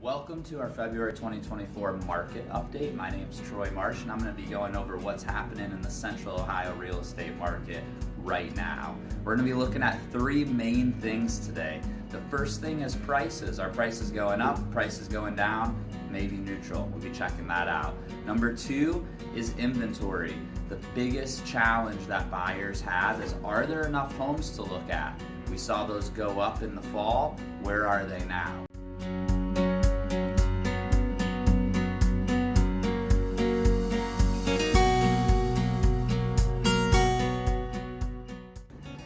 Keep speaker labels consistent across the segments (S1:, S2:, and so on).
S1: Welcome to our February 2024 market update. My name is Troy Marsh and I'm going to be going over what's happening in the Central Ohio real estate market right now. We're going to be looking at three main things today. The first thing is prices. Are prices going up? Prices going down? Maybe neutral. We'll be checking that out. Number two is inventory. The biggest challenge that buyers have is, are there enough homes to look at? We saw those go up in the fall. Where are they now?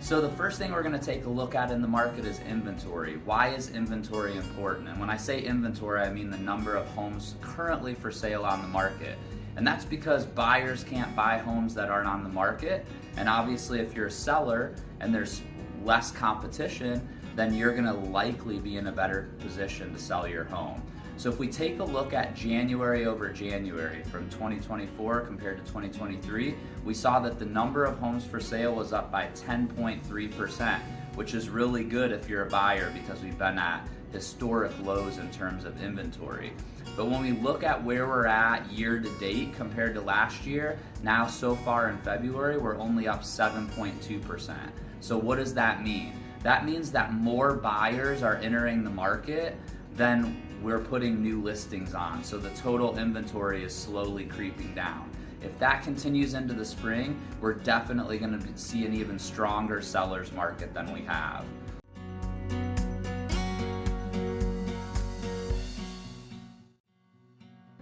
S1: So the first thing we're going to take a look at in the market is inventory. Why is inventory important? And when I say inventory, I mean the number of homes currently for sale on the market. And that's because buyers can't buy homes that aren't on the market. And obviously if you're a seller and there's less competition, then you're going to likely be in a better position to sell your home. So if we take a look at January over January from 2024 compared to 2023, we saw that the number of homes for sale was up by 10.3%, which is really good if you're a buyer because we've been at historic lows in terms of inventory. But when we look at where we're at year to date compared to last year, now so far in February, we're only up 7.2%. So what does that mean? That means that more buyers are entering the market than we're putting new listings on. So the total inventory is slowly creeping down. If that continues into the spring, we're definitely going to see an even stronger seller's market than we have.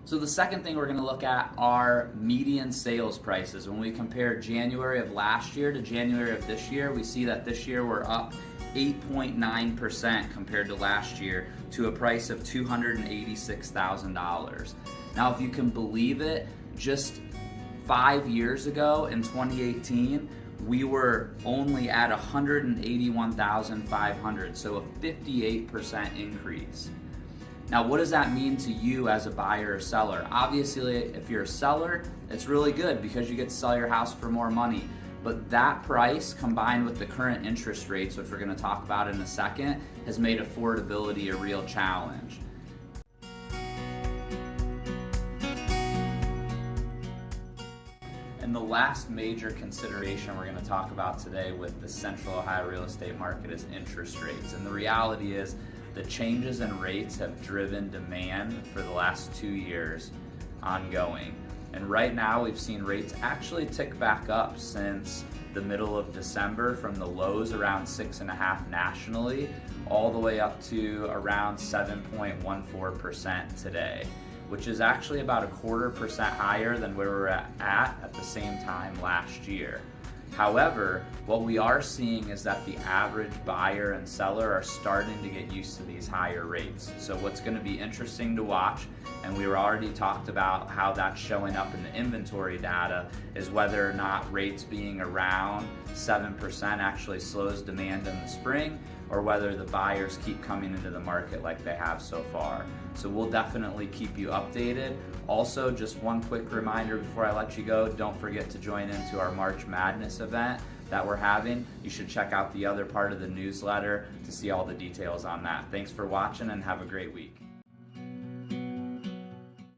S1: So the second thing we're going to look at are median sales prices. When we compare January of last year to January of this year, we see that this year we're up 8.9% compared to last year to a price of $286,000. Now, if you can believe it, just 5 years ago in 2018, we were only at $181,500, so a 58% increase. Now, what does that mean to you as a buyer or seller? Obviously, if you're a seller, it's really good because you get to sell your house for more money. But that price, combined with the current interest rates, which we're going to talk about in a second, has made affordability a real challenge. And the last major consideration we're going to talk about today with the Central Ohio real estate market is interest rates. And the reality is the changes in rates have driven demand for the last 2 years ongoing. And right now we've seen rates actually tick back up since the middle of December from the lows around 6.5% nationally all the way up to around 7.14% today, which is actually about 0.25% higher than where we were at the same time last year. However, what we are seeing is that the average buyer and seller are starting to get used to these higher rates. So what's going to be interesting to watch, and we were already talked about how that's showing up in the inventory data, is whether or not rates being around 7% actually slows demand in the spring, or whether the buyers keep coming into the market like they have so far. So we'll definitely keep you updated. Also, just one quick reminder before I let you go, don't forget to join into our March Madness event that we're having. You should check out the other part of the newsletter to see all the details on that. Thanks for watching and have a great week.